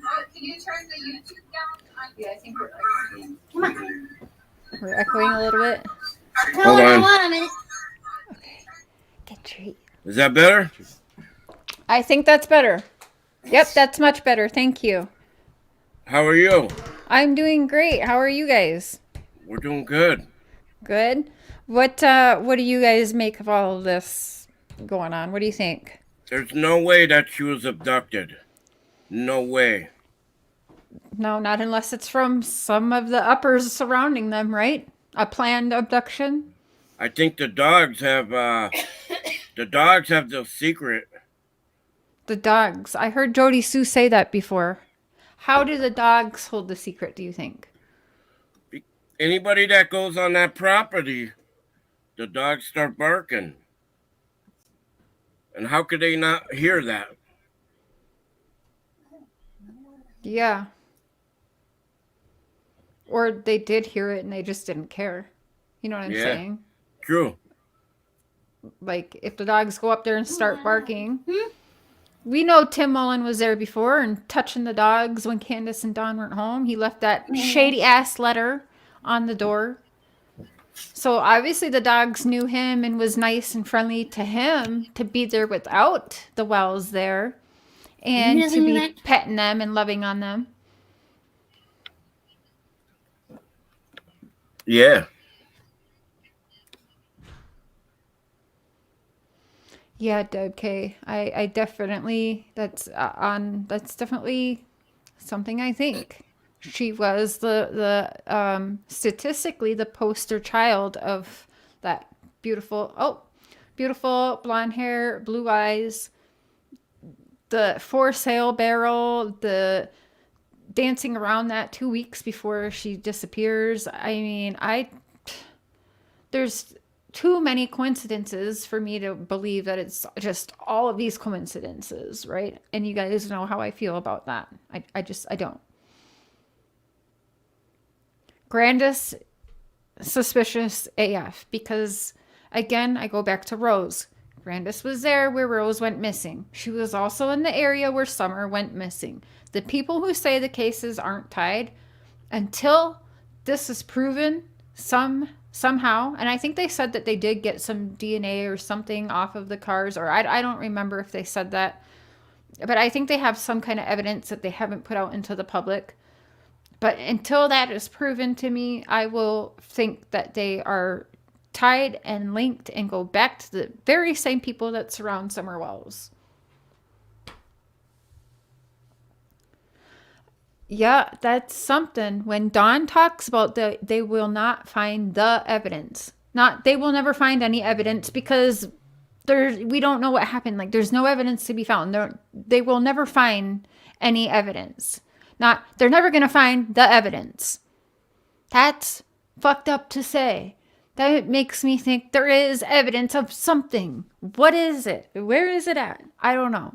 Oh, can you turn the YouTube down on? Yeah, I think we're. Come on. We're echoing a little bit. Hold on. Okay. Get your. Is that better? I think that's better. Yep, that's much better. Thank you. How are you? I'm doing great. How are you guys? We're doing good. Good. What do you guys make of all of this going on? What do you think? There's no way that she was abducted. No way. No, not unless it's from some of the uppers surrounding them, right? A planned abduction? I think the dogs have the secret. The dogs. I heard Jody Sue say that before. How do the dogs hold the secret, do you think? Anybody that goes on that property, the dogs start barking. And how could they not hear that? Yeah. Or they did hear it and they just didn't care. You know what I'm saying? True. Like, if the dogs go up there and start barking. We know Tim Mullen was there before and touching the dogs when Candace and Dawn weren't home. He left that shady-ass letter on the door. So, obviously, the dogs knew him and was nice and friendly to him to be there without the Wells there. And to be petting them and loving on them. Yeah. Yeah, Deb K. I definitely, that's definitely something I think. She was the statistically the poster child of that beautiful blonde hair, blue eyes, the for sale barrel, the dancing around that 2 weeks before she disappears. I mean, there's too many coincidences for me to believe that it's just all of these coincidences, right? And you guys know how I feel about that. I don't. Grandis, suspicious AF, because again, I go back to Rose. Grandis was there where Rose went missing. She was also in the area where Summer went missing. The people who say the cases aren't tied, until this is proven somehow, and I think they said that they did get some DNA or something off of the cars, or I don't remember if they said that, but I think they have some kind of evidence that they haven't put out into the public. But until that is proven to me, I will think that they are tied and linked and go back to the very same people that surround Summer Wells. Yeah, that's something. When Dawn talks about they will not find the evidence. They will never find any evidence because we don't know what happened. Like, there's no evidence to be found. They will never find any evidence. They're never going to find the evidence. That's fucked up to say. That makes me think there is evidence of something. What is it? Where is it at? I don't know.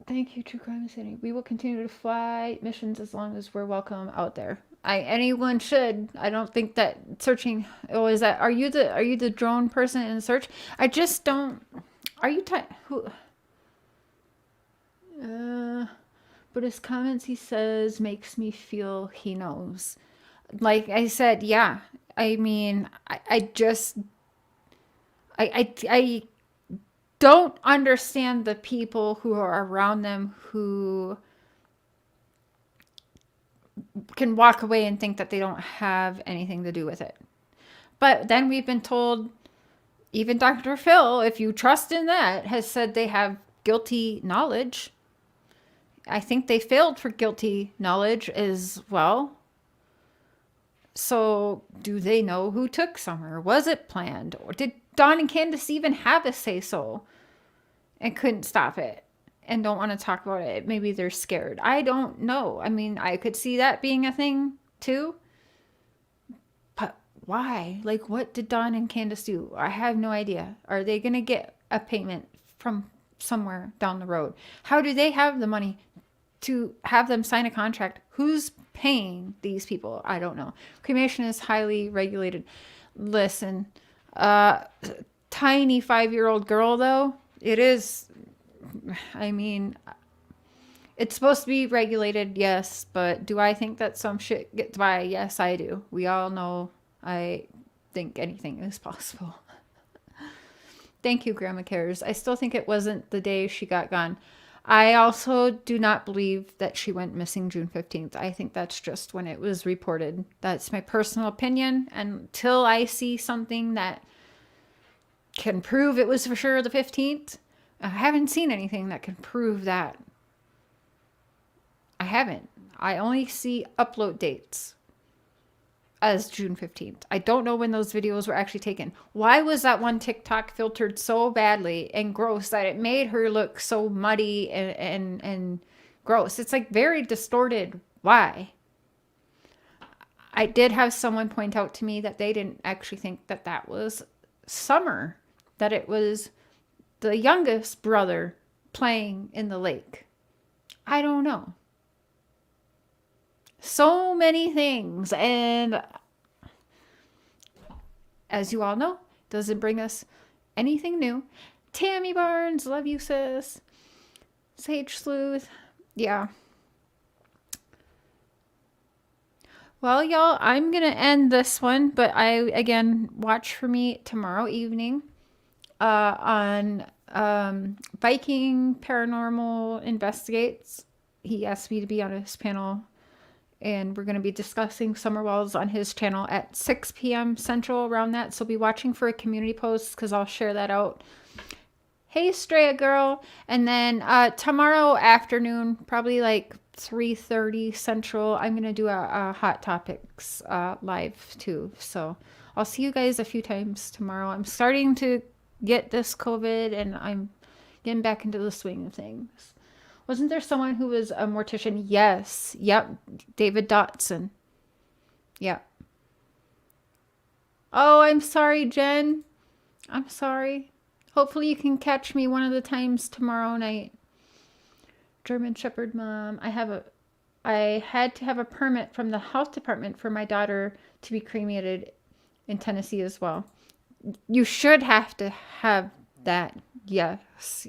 Thank you, True Crime City. We will continue to fly missions as long as we're welcome out there. Anyone should. I don't think that searching. Oh, are you the drone person in search? I just don't. Are you who? But his comments, he says, makes me feel he knows. Like I said, yeah. I mean, I don't understand the people who are around them who can walk away and think that they don't have anything to do with it. But then we've been told, even Dr. Phil, if you trust in that, has said they have guilty knowledge. I think they failed for guilty knowledge as well. So do they know who took Summer? Was it planned? Or did Dawn and Candace even have a say-so and couldn't stop it and don't want to talk about it? Maybe they're scared. I don't know. I mean, I could see that being a thing too. But why? Like, what did Dawn and Candace do? I have no idea. Are they going to get a payment from somewhere down the road? How do they have the money to have them sign a contract? Who's paying these people? I don't know. Cremation is highly regulated. Listen, tiny 5-year-old girl, though, it is, I mean, it's supposed to be regulated, yes, but do I think that some shit gets by? Yes, I do. We all know I think anything is possible. Thank you, Grandma Chers. I still think it wasn't the day she got gone. I also do not believe that she went missing June 15th. I think that's just when it was reported. That's my personal opinion. Until I see something that can prove it was for sure the 15th, I haven't seen anything that can prove that. I haven't. I only see upload dates as June 15th. I don't know when those videos were actually taken. Why was that one TikTok filtered so badly and gross that it made her look so muddy and gross? It's like very distorted. Why? I did have someone point out to me that they didn't actually think that that was Summer, that it was the youngest brother playing in the lake. I don't know. So many things, and as you all know, doesn't bring us anything new. Tammy Barnes, love you, sis. Sage Sleuth, yeah. Well, y'all, I'm gonna end this one, but again, watch for me tomorrow evening on Viking Paranormal Investigates. He asked me to be on his panel, and we're going to be discussing Summer Wells on his channel at 6 p.m. Central, around that. So be watching for a community post because I'll share that out. Hey, Straya girl. And then tomorrow afternoon, probably like 3:30 Central, I'm going to do a Hot Topics live too. So I'll see you guys a few times tomorrow. I'm starting to get this COVID and I'm getting back into the swing of things. Wasn't there someone who was a mortician? Yes. Yep. David Dotson. Yep. Oh, I'm sorry, Jen. I'm sorry. Hopefully you can catch me one of the times tomorrow night. German Shepherd Mom. I had to have a permit from the health department for my daughter to be cremated in Tennessee as well. You should have to have that. Yes.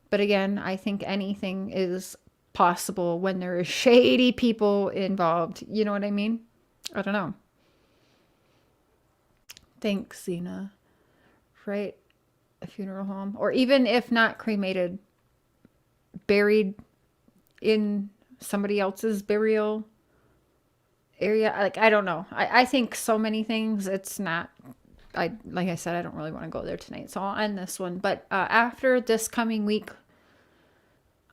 But again, I think anything is possible when there is shady people involved. You know what I mean? I don't know. Thanks, Zena. Right? A funeral home. Or even if not cremated, buried in somebody else's burial area. Like, I don't know. I think so many things. It's not, like I said, I don't really want to go there tonight. So I'll end this one. But after this coming week,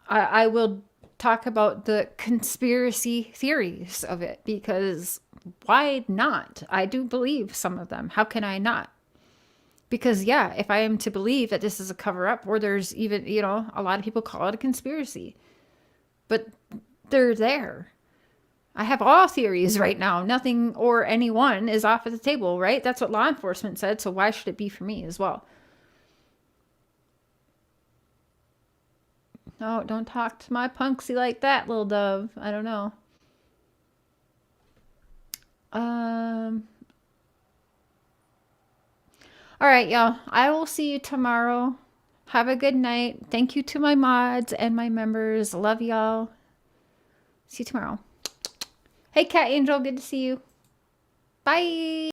I will talk about the conspiracy theories of it, because why not? I do believe some of them. How can I not? Because, yeah, if I am to believe that this is a cover-up, or there's even, you know, a lot of people call it a conspiracy, but they're there. I have all theories right now. Nothing or anyone is off at the table, right? That's what law enforcement said, so why should it be for me as well? No, don't talk to my punksy like that, little dove. I don't know. All right, y'all. I will see you tomorrow. Have a good night. Thank you to my mods and my members. Love y'all. See you tomorrow. Hey, Cat Angel. Good to see you. Bye.